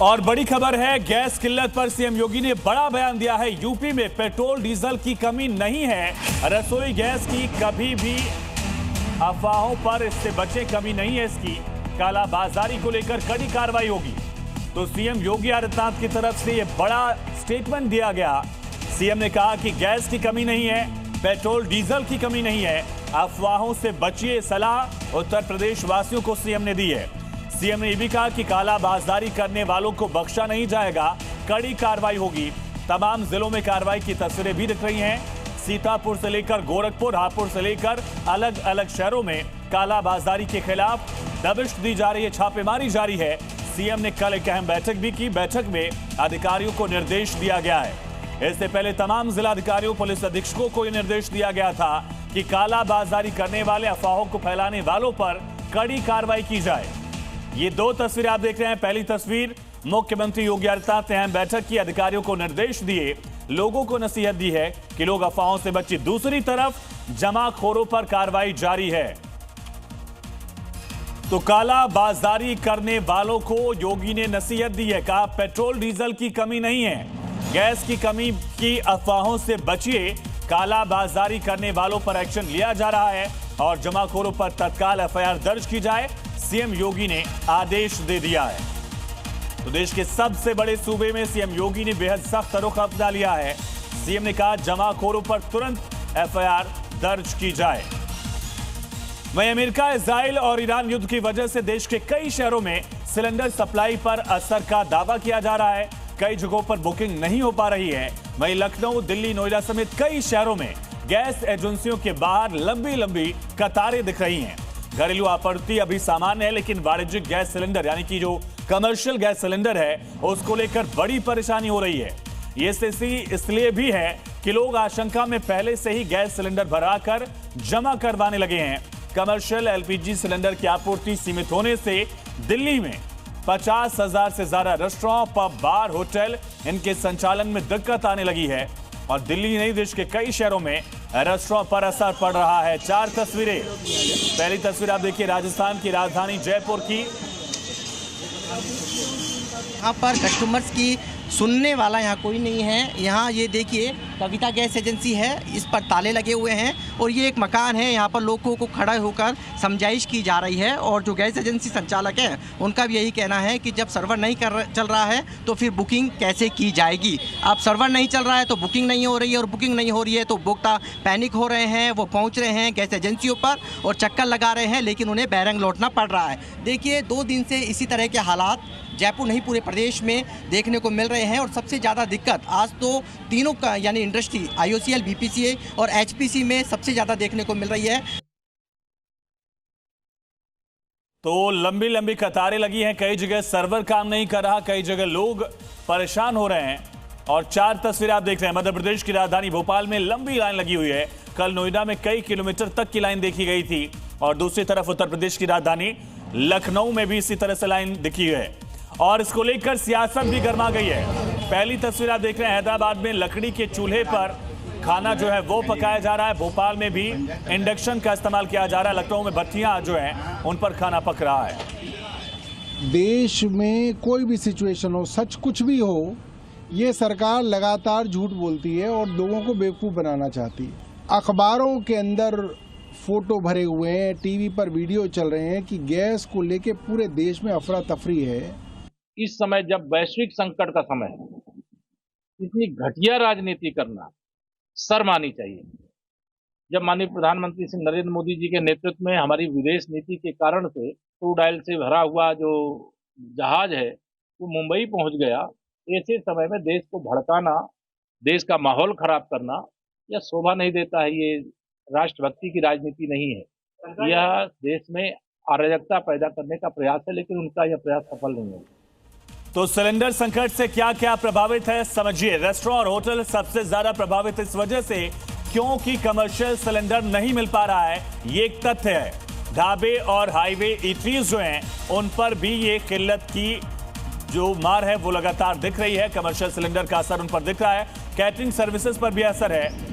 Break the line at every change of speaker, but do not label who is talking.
और बड़ी खबर है, गैस किल्लत पर सीएम योगी ने बड़ा बयान दिया है। यूपी में पेट्रोल डीजल की कमी नहीं है। रसोई गैस की कभी भी अफवाहों पर इससे बचे, कमी नहीं है इसकी। कालाबाजारी को लेकर कड़ी कार्रवाई होगी। तो सीएम योगी आदित्यनाथ की तरफ से यह बड़ा स्टेटमेंट दिया गया। सीएम ने कहा कि गैस की कमी नहीं है, पेट्रोल डीजल की कमी नहीं है, अफवाहों से बचिए, सलाह उत्तर प्रदेश वासियों को सीएम ने दी है। सीएम ने यह भी कहा कि कालाबाजारी करने वालों को बख्शा नहीं जाएगा, कड़ी कार्रवाई होगी। तमाम जिलों में कार्रवाई की तस्वीरें भी दिख रही हैं। सीतापुर से लेकर गोरखपुर, हापुड़ से लेकर अलग अलग शहरों में कालाबाजारी के खिलाफ दबिश दी जा रही है, छापेमारी जारी है। सीएम ने कल एक अहम बैठक भी की। बैठक में अधिकारियों को निर्देश दिया गया है। इससे पहले तमाम जिलाधिकारियों, पुलिस अधीक्षकों को यह निर्देश दिया गया था कि कालाबाजारी करने वाले, अफवाहों को फैलाने वालों पर कड़ी कार्रवाई की जाए। ये दो तस्वीरें आप देख रहे हैं। पहली तस्वीर, मुख्यमंत्री योगी आदित्यनाथ ने अहम बैठक की, अधिकारियों को निर्देश दिए, लोगों को नसीहत दी है कि लोग अफवाहों से बचिए। दूसरी तरफ जमाखोरों पर कार्रवाई जारी है। तो कालाबाजारी करने वालों को योगी ने नसीहत दी है। कहा पेट्रोल डीजल की कमी नहीं है, गैस की कमी की अफवाहों से बचिए। कालाबाजारी करने वालों पर एक्शन लिया जा रहा है और जमाखोरों पर तत्काल एफआईआर दर्ज की जाए, सीएम योगी ने आदेश दे दिया है। तो देश के सबसे बड़े सूबे में सीएम योगी ने बेहद सख्त रुख अपना लिया है। सीएम ने कहा जमाखोरों पर तुरंत एफआईआर दर्ज की जाए। वहीं अमेरिका, इजराइल और ईरान युद्ध की वजह से देश के कई शहरों में सिलेंडर सप्लाई पर असर का दावा किया जा रहा है। कई जगहों पर बुकिंग नहीं हो पा रही है। वहीं लखनऊ, दिल्ली, नोएडा समेत कई शहरों में गैस एजेंसियों के बाहर लंबी लंबी कतारें दिख रही हैं। घरेलू आपूर्ति अभी सामान्य है, लेकिन वाणिज्यिक गैस सिलेंडर यानी कि जो कमर्शियल गैस सिलेंडर है, उसको लेकर बड़ी परेशानी हो रही है। ये स्थिति इसलिए भी है कि लोग आशंका में पहले से ही गैस सिलेंडर भराकर जमा करवाने लगे हैं। कमर्शियल एलपीजी सिलेंडर की आपूर्ति सीमित होने से दिल्ली में 50,000 से ज्यादा रेस्टोरेंट, पब, बार, होटल, इनके संचालन में दिक्कत आने लगी है। और दिल्ली नहीं, देश के कई शहरों में रेस्टोरेंट पर असर पड़ रहा है। 4 तस्वीरें। पहली तस्वीर आप देखिए, राजस्थान की राजधानी जयपुर की।
यहाँ पर कस्टमर्स की सुनने वाला यहाँ कोई नहीं है। यहाँ ये देखिए, कविता गैस एजेंसी है, इस पर ताले लगे हुए हैं और ये एक मकान है। यहाँ पर लोगों को खड़ा होकर समझाइश की जा रही है और जो गैस एजेंसी संचालक हैं उनका भी यही कहना है कि जब सर्वर नहीं चल रहा है तो फिर बुकिंग कैसे की जाएगी। अब सर्वर नहीं चल रहा है तो बुकिंग नहीं हो रही है, और बुकिंग नहीं हो रही है तो उपभोक्ता पैनिक हो रहे हैं। वो पहुँच रहे हैं गैस एजेंसियों पर और चक्कर लगा रहे हैं, लेकिन उन्हें बैरंग लौटना पड़ रहा है। देखिए, 2 दिन से इसी तरह के हालात जयपुर नहीं पूरे प्रदेश में देखने को मिल रहे हैं। और सबसे ज़्यादा दिक्कत आज तो तीनों का यानी इंडस्ट्री, IOCL, BPCL और HPC में सबसे ज़्यादा देखने को मिल रही है।
तो लंबी लंबी कतारें लगी हैं, कई जगह सर्वर काम नहीं कर रहा, कई जगह लोग परेशान हो रहे हैं। और 4 तस्वीरें आप देख रहे हैं। मध्य प्रदेश की राजधानी भोपाल में लंबी लाइन लगी हुई है। कल नोएडा में कई किलोमीटर तक की लाइन देखी गई थी। और दूसरी तरफ उत्तर प्रदेश की राजधानी लखनऊ में भी इसी तरह से लाइन दिखी है। और इसको लेकर सियासत भी गर्मा गई है। पहली तस्वीर आप देख रहे हैं, हैदराबाद में लकड़ी के चूल्हे पर खाना जो है वो पकाया जा रहा है। भोपाल में भी इंडक्शन का इस्तेमाल किया जा रहा है। लखनऊ में भट्टियां जो हैं उन पर खाना पक रहा है।
देश में कोई भी सिचुएशन हो, सच कुछ भी हो, ये सरकार लगातार झूठ बोलती है और लोगों को बेवकूफ़ बनाना चाहती है। अखबारों के अंदर फोटो भरे हुए हैं, टीवी पर वीडियो चल रहे हैं कि गैस को लेके पूरे देश में अफरा तफरी है।
इस समय जब वैश्विक संकट का समय है, इतनी घटिया राजनीति करना शर्म आनी चाहिए। जब माननीय प्रधानमंत्री श्री नरेंद्र मोदी जी के नेतृत्व में हमारी विदेश नीति के कारण से क्रूड ऑयल से भरा हुआ जो जहाज है वो मुंबई पहुंच गया, ऐसे समय में देश को भड़काना, देश का माहौल खराब करना यह शोभा नहीं देता है। ये राष्ट्रभक्ति की राजनीति नहीं है। यह देश में अराजकता पैदा करने का प्रयास है, लेकिन उनका यह प्रयास सफल नहीं है।
तो सिलेंडर संकट से क्या क्या प्रभावित है समझिए। रेस्टोरेंट और होटल सबसे ज्यादा प्रभावित इस वजह से क्योंकि कमर्शियल सिलेंडर नहीं मिल पा रहा है, ये एक तथ्य है। ढाबे और हाईवे ईटरीज जो हैं उन पर भी ये किल्लत की जो मार है वो लगातार दिख रही है। कमर्शियल सिलेंडर का असर उन पर दिख रहा है। कैटरिंग सर्विसेज पर भी असर है।